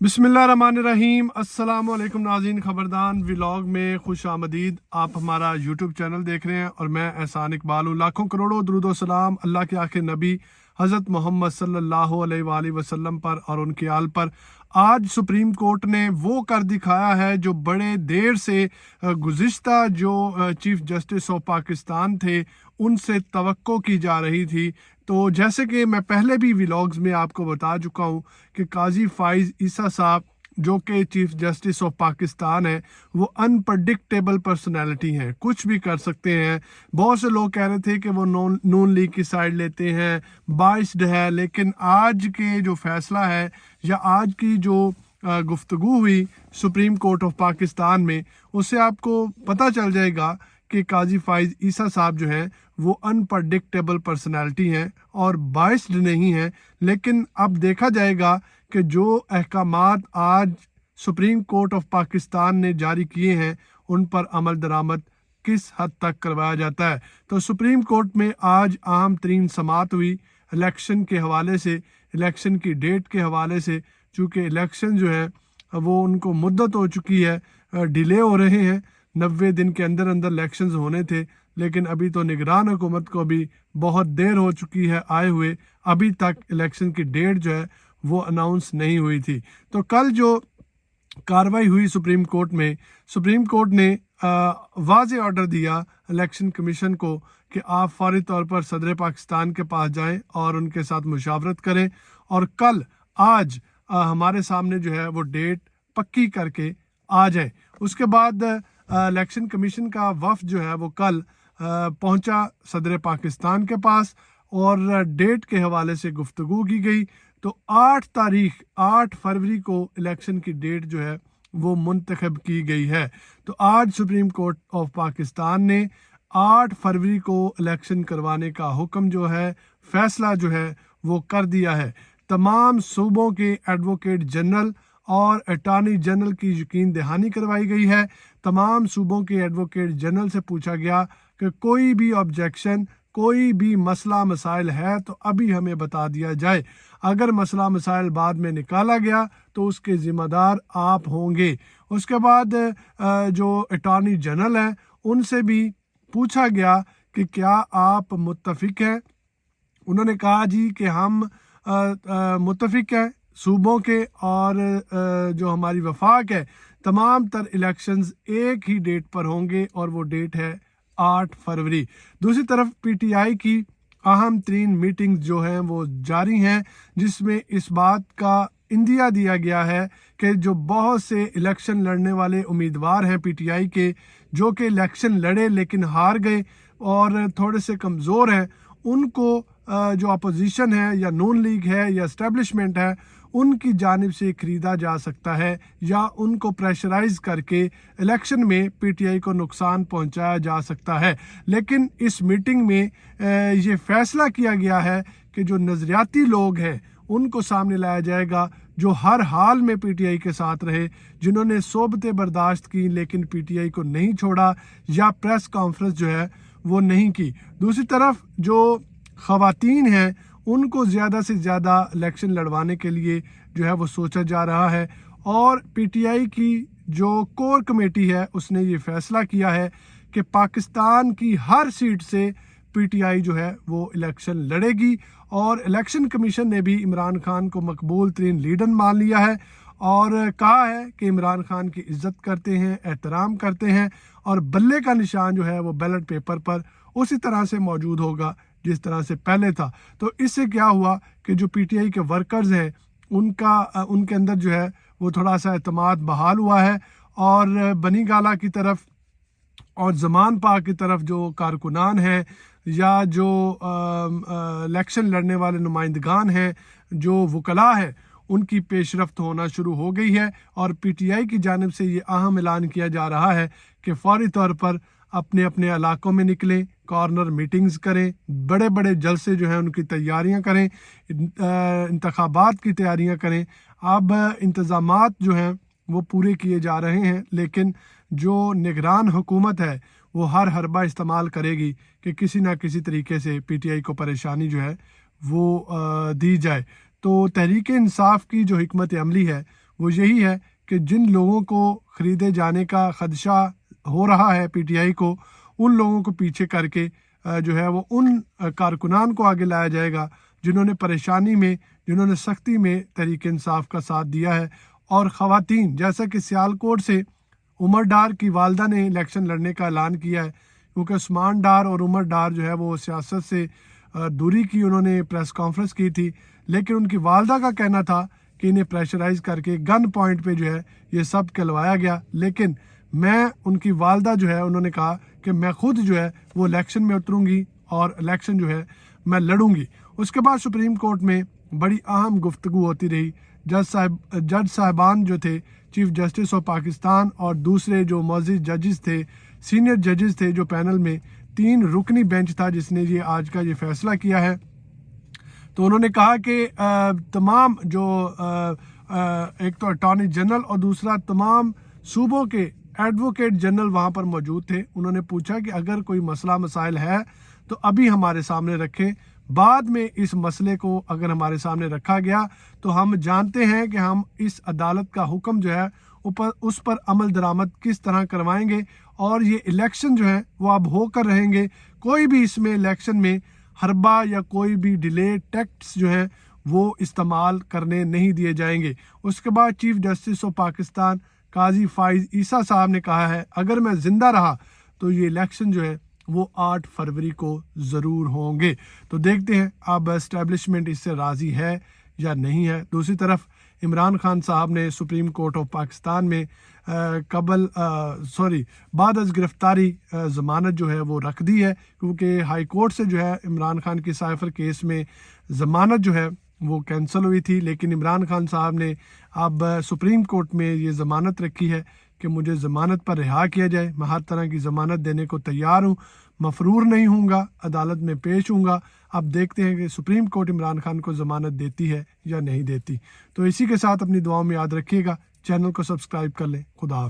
बिस्मिल्लाहिर्रहमानिर्रहीम। अस्सलाम वालेकुम नाज़रीन, खबरदान व्लॉग में खुश आमदीद। आप हमारा यूट्यूब चैनल देख रहे हैं और मैं एहसान इकबाल हूँ। लाखों करोड़ों दुरूद व सलाम अल्लाह के आखिर नबी हज़रत मोहम्मद सल्लल्लाहु अलैहि वसल्लम पर और उनके आल पर। आज सुप्रीम कोर्ट ने वो कर दिखाया है जो बड़े देर से गुज़िश्ता जो चीफ़ जस्टिस ऑफ पाकिस्तान थे उनसे तवक्को की जा रही थी। तो जैसे कि मैं पहले भी व्लॉग्स में आपको बता चुका हूँ कि काजी फाइज ईसा साहब जो कि चीफ जस्टिस ऑफ पाकिस्तान है वो अनप्रडिक्टेबल पर्सनैलिटी हैं, कुछ भी कर सकते हैं। बहुत से लोग कह रहे थे कि वो नून लीग की साइड लेते हैं, बाइस्ड है, लेकिन आज के जो फैसला है या आज की जो गुफ्तगू हुई सुप्रीम कोर्ट ऑफ पाकिस्तान में, उससे आपको पता चल जाएगा कि काजी फाइज ईसा साहब जो हैं वो अनप्रडिक्टेबल पर्सनैलिटी हैं और बाइस्ड नहीं हैं। लेकिन अब देखा जाएगा कि जो अहकामात आज सुप्रीम कोर्ट ऑफ पाकिस्तान ने जारी किए हैं उन पर अमल दरामद किस हद तक करवाया जाता है। तो सुप्रीम कोर्ट में आज अहम तरीन समाअत हुई इलेक्शन के हवाले से, इलेक्शन की डेट के हवाले से। चूँकि इलेक्शन जो है वो उनको मुद्दत हो चुकी है, डिले हो रहे हैं, 90 दिन के अंदर अंदर इलेक्शंस होने थे, लेकिन अभी तो निगरान हुकूमत को भी बहुत देर हो चुकी है आए हुए, अभी तक इलेक्शन की डेट जो है वो अनाउंस नहीं हुई थी। तो कल जो कार्रवाई हुई सुप्रीम कोर्ट में, सुप्रीम कोर्ट ने वाज़ेह ऑर्डर दिया इलेक्शन कमीशन को कि आप फौरी तौर पर सदर पाकिस्तान के पास जाएं और उनके साथ मुशावरत करें और कल आज हमारे सामने जो है वो डेट पक्की करके आ जाए। उसके बाद इलेक्शन कमीशन का वफ़द जो है वो कल पहुंचा सदर पाकिस्तान के पास और डेट के हवाले से गुफ्तगू की गई। तो 8 फरवरी को इलेक्शन की डेट जो है वो मुंतखब की गई है। तो आज सुप्रीम कोर्ट ऑफ पाकिस्तान ने 8 फरवरी को इलेक्शन करवाने का हुक्म जो है, फैसला जो है वो कर दिया है। तमाम सूबों के एडवोकेट जनरल और अटॉर्नी जनरल की यकीन दहानी करवाई गई है। तमाम सूबों के एडवोकेट जनरल से पूछा गया कि कोई भी ऑब्जेक्शन, कोई भी मसला मसाइल है तो अभी हमें बता दिया जाए, अगर मसला मसाइल बाद में निकाला गया तो उसके ज़िम्मेदार आप होंगे। उसके बाद जो अटॉर्नी जनरल हैं उनसे भी पूछा गया कि क्या आप मुत्तफिक हैं। उन्होंने कहा जी कि हम मुत्तफिक हैं सूबों के और जो हमारी वफाक है तमाम तर इलेक्शंस एक ही डेट पर होंगे और वो डेट है 8 फरवरी। दूसरी तरफ पीटीआई की अहम तरीन मीटिंग्स जो हैं वो जारी हैं, जिसमें इस बात का इंदिया दिया गया है कि जो बहुत से इलेक्शन लड़ने वाले उम्मीदवार हैं पीटीआई के, जो कि इलेक्शन लड़े लेकिन हार गए और थोड़े से कमज़ोर हैं, उनको जो अपोजिशन है या नून लीग है या एस्टेब्लिशमेंट है उनकी जानिब से ख़रीदा जा सकता है या उनको प्रेशराइज करके इलेक्शन में पीटीआई को नुकसान पहुंचाया जा सकता है। लेकिन इस मीटिंग में ये फैसला किया गया है कि जो नज़रियाती लोग हैं उनको सामने लाया जाएगा, जो हर हाल में पीटीआई के साथ रहे, जिन्होंने सोबतें बर्दाश्त की लेकिन पीटीआई को नहीं छोड़ा या प्रेस कॉन्फ्रेंस जो है वो नहीं की। दूसरी तरफ जो ख़वातीन हैं उनको ज़्यादा से ज़्यादा इलेक्शन लड़वाने के लिए जो है वो सोचा जा रहा है और पीटीआई की जो कोर कमेटी है उसने ये फ़ैसला किया है कि पाकिस्तान की हर सीट से पीटीआई जो है वो इलेक्शन लड़ेगी और इलेक्शन कमीशन ने भी इमरान खान को मकबूल तरीन लीडर मान लिया है और कहा है कि इमरान खान की इज़्ज़त करते हैं, एहतराम करते हैं और बल्ले का निशान जो है वो बैलेट पेपर पर उसी तरह से मौजूद होगा जिस तरह से पहले था। तो इससे क्या हुआ कि जो पीटीआई के वर्कर्स हैं उनके अंदर जो है वो थोड़ा सा एतमाद बहाल हुआ है और बनी गाला की तरफ और ज़मान पाक की तरफ जो कारकुनान हैं या जो इलेक्शन लड़ने वाले नुमाइंदगान हैं, जो वकला हैं, उनकी पेशरफ्त होना शुरू हो गई है और पीटीआई की जानिब से ये अहम ऐलान किया जा रहा है कि फौरी तौर पर अपने अपने इलाकों में निकलें, कॉर्नर मीटिंग्स करें, बड़े बड़े जलसे जो हैं उनकी तैयारियां करें, इंतखाबात की तैयारियां करें। अब इंतज़ामात जो हैं वो पूरे किए जा रहे हैं, लेकिन जो निगरान हुकूमत है वो हर हरबा इस्तेमाल करेगी कि किसी ना किसी तरीके से पीटीआई को परेशानी जो है वो दी जाए। तो तहरीक इंसाफ की जो हिकमत अमली है وہ یہی ہے کہ جن لوگوں کو خریدے جانے کا خدشہ ہو رہا ہے PTI کو، ان لوگوں کو پیچھے کر کے جو ہے وہ ان کارکنان کو آگے لایا جائے گا جنہوں نے پریشانی میں، جنہوں نے سختی میں تحریک انصاف کا ساتھ دیا ہے۔ اور خواتین، جیسا کہ سیالکوٹ سے عمر ڈار کی والدہ نے الیکشن لڑنے کا اعلان کیا ہے، کیونکہ عثمان ڈار اور عمر ڈار جو ہے وہ سیاست سے دوری کی، انہوں نے پریس کانفرنس کی تھی، لیکن ان کی والدہ کا کہنا تھا کہ انہیں پریشرائز کر کے گن پوائنٹ پہ جو ہے یہ سب کہلوایا گیا۔ لیکن میں ان کی والدہ جو ہے انہوں نے کہا کہ میں خود جو ہے وہ الیکشن میں اتروں گی اور الیکشن جو ہے میں لڑوں گی۔ اس کے بعد سپریم کورٹ میں بڑی اہم گفتگو ہوتی رہی۔ جج صاحبان جو تھے، چیف جسٹس آف پاکستان اور دوسرے جو معزز ججز تھے، سینئر ججز تھے جو پینل میں، 3 رکنی بینچ تھا جس نے یہ آج کا یہ فیصلہ کیا ہے۔ تو انہوں نے کہا کہ تمام جو ایک تو اٹارنی جنرل اور دوسرا تمام صوبوں کے ایڈوکیٹ جنرل وہاں پر موجود تھے۔ انہوں نے پوچھا کہ اگر کوئی مسئلہ مسائل ہے تو ابھی ہمارے سامنے رکھیں، بعد میں اس مسئلے کو اگر ہمارے سامنے رکھا گیا تو ہم جانتے ہیں کہ ہم اس عدالت کا حکم جو ہے اس پر عمل درآمد کس طرح کروائیں گے، اور یہ الیکشن جو ہے وہ اب ہو کر رہیں گے۔ کوئی بھی اس میں الیکشن میں حربہ یا کوئی بھی ڈیلے ٹیکٹس جو ہیں وہ استعمال کرنے نہیں دیے جائیں گے۔ اس کے بعد چیف جسٹس آف پاکستان قاضی فائز عیسیٰ صاحب نے کہا ہے اگر میں زندہ رہا تو یہ الیکشن جو ہے وہ 8 فروری کو ضرور ہوں گے۔ تو دیکھتے ہیں اب اسٹیبلشمنٹ اس سے راضی ہے یا نہیں ہے۔ دوسری طرف عمران خان صاحب نے سپریم کورٹ آف پاکستان میں بعد از گرفتاری ضمانت جو ہے وہ رکھ دی ہے، کیونکہ ہائی کورٹ سے جو ہے عمران خان کی سائفر کیس میں ضمانت جو ہے وہ کینسل ہوئی تھی، لیکن عمران خان صاحب نے اب سپریم کورٹ میں یہ ضمانت رکھی ہے کہ مجھے ضمانت پر رہا کیا جائے۔ میں ہر طرح کی ضمانت دینے کو تیار ہوں، مفرور نہیں ہوں گا، عدالت میں پیش ہوں گا۔ اب دیکھتے ہیں کہ سپریم کورٹ عمران خان کو ضمانت دیتی ہے یا نہیں دیتی۔ تو اسی کے ساتھ اپنی دعاؤں میں یاد رکھیے گا، چینل کو سبسکرائب کر لیں۔ خدا حافظ۔